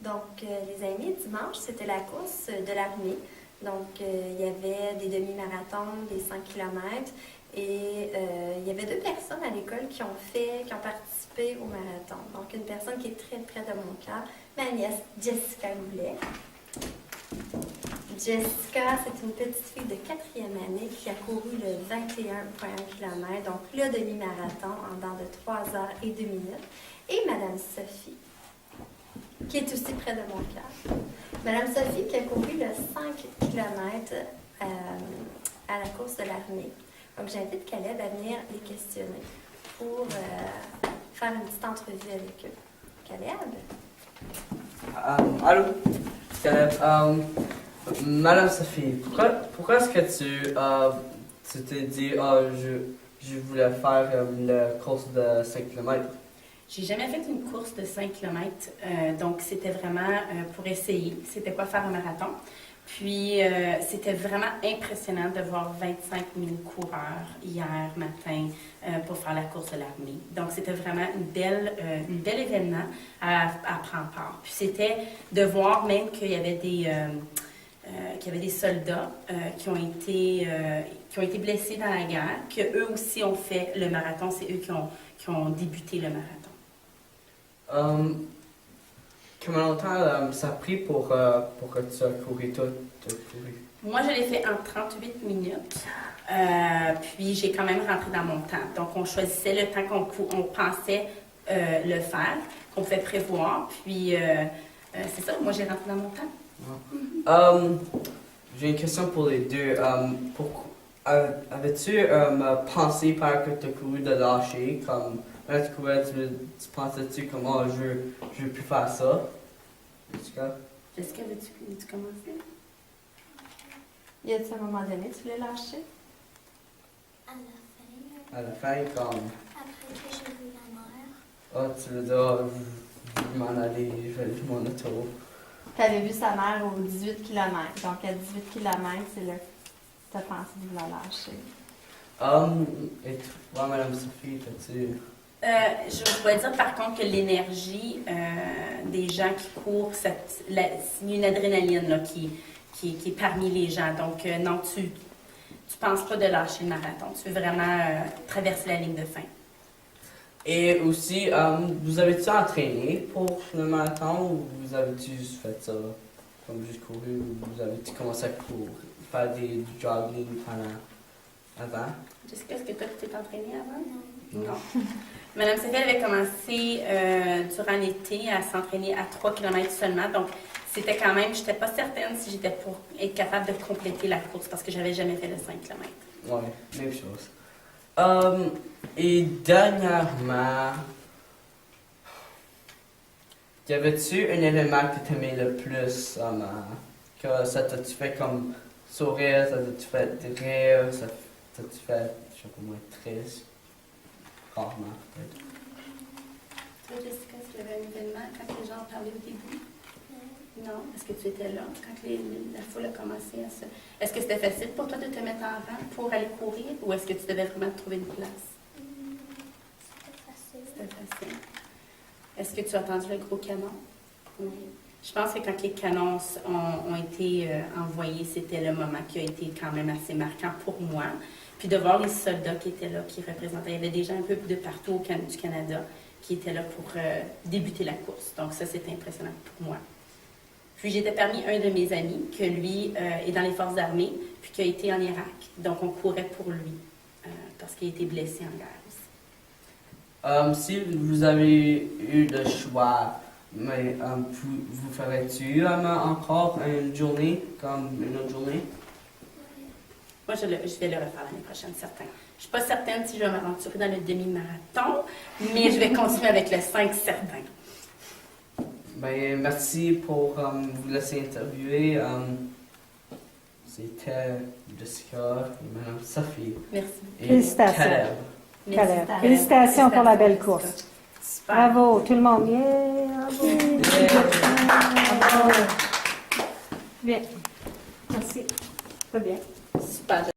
Donc, les amis, dimanche, c'était la course de l'armée. Donc, il y avait des demi-marathons, des 5 km et il y avait 2 personnes à l'école qui ont participé au marathon. Donc, une personne qui est très près de mon cœur, ma nièce Jessica Goulet. Jessica, c'est une petite fille de 4e année qui a couru le 21,1 km, donc le demi-marathon en dans de 3 heures et 2 minutes. Et Madame Sophie, qui est aussi près de mon cœur. Madame Sophie qui a couru le 5 km à la course de l'armée. Donc, j'invite Caleb à venir les questionner pour faire une petite entrevue avec eux. Caleb? Allô, Caleb. Madame Sophie, pourquoi est-ce que tu t'es dit, je voulais faire la course de 5 km? J'ai jamais fait une course de 5 km, donc c'était vraiment pour essayer. C'était quoi faire un marathon. Puis c'était vraiment impressionnant de voir 25 000 coureurs hier matin pour faire la course de l'armée. Donc c'était vraiment un bel événement à prendre part. Puis c'était de voir même qu'il y avait des soldats qui ont été blessés dans la guerre, qu'eux aussi ont fait le marathon. C'est eux qui ont débuté le marathon. Combien longtemps ça a pris pour que tu as couru tout? Moi, je l'ai fait en 38 minutes. Puis, j'ai quand même rentré dans mon temps. Donc, on choisissait le temps qu'on pensait le faire, qu'on pouvait prévoir. Puis, c'est ça, moi, j'ai rentré dans mon temps. J'ai une question pour les deux. Avais-tu pensé par que tu as couru de lâcher, comme quand tu courais, tu pensais-tu comme je veux plus faire ça? Jessica? Jessica, veux-tu commencer? Y a-t-il un moment donné, tu voulais lâcher? À la fin. À la fin, comme. Après que j'ai vu la mer. Oh, tu veux dire, je vais m'en aller, je vais jouer mon auto. Tu avais vu sa mère aux 18 km. Donc, à 18 km, c'est là que tu as pensé de la lâcher. Et toi, Madame Sophie, t'as-tu. Je dois dire par contre que l'énergie des gens qui courent, c'est une adrénaline là, qui est parmi les gens. Donc, non, tu penses pas de lâcher le marathon. Tu veux vraiment traverser la ligne de fin. Et aussi, vous avez-tu entraîné pour le marathon ou vous avez-tu juste fait ça, comme juste couru, ou vous avez-tu commencé à courir, faire du jogging avant? Jessica, est-ce que toi, tu t'es entraînée avant? Non. Non. Madame Sophie avait commencé durant l'été à s'entraîner à 3 km seulement. Donc, c'était quand même, je n'étais pas certaine si j'étais pour être capable de compléter la course parce que j'avais jamais fait le 5 km. Oui, même chose. Et dernièrement, y avait-tu un événement que tu aimais le plus? Que ça t'a-tu fait comme sourire, ça t'a-tu fait rire, ça t'a-tu fait, je sais pas moi, triste? Rarement, peut-être. Toi, Jessica, est-ce qu'il y avait un événement quand les gens parlaient au début? Non. Est-ce que tu étais là quand la foule a commencé à se... Est-ce que c'était facile pour toi de te mettre en rang pour aller courir ou est-ce que tu devais vraiment trouver une place? C'était facile. Est-ce que tu as entendu le gros canon? Oui. Je pense que quand les canons ont été envoyés, c'était le moment qui a été quand même assez marquant pour moi. Puis de voir les soldats qui étaient là, qui représentaient, il y avait des gens un peu de partout du Canada qui étaient là pour débuter la course. Donc ça, c'était impressionnant pour moi. Puis j'étais parmi un de mes amis, que lui est dans les forces armées, puis qui a été en Irak. Donc on courait pour lui, parce qu'il a été blessé en guerre aussi. Si vous avez eu le choix, mais vous ferez-tu encore une journée, comme une autre journée? Moi, je vais le refaire l'année prochaine, certain. Je ne suis pas certaine si je vais m'aventurer dans le demi-marathon, mais je vais continuer avec le 5, certain. Ben, merci pour vous laisser interviewer. C'était Jessica et Mme Sophie. Merci. Et Félicitations. Caleb. Caleb. Félicitations pour la belle course. Super. Bravo, tout le monde. Yeah, bravo. Bien. Merci. Très bien. Super.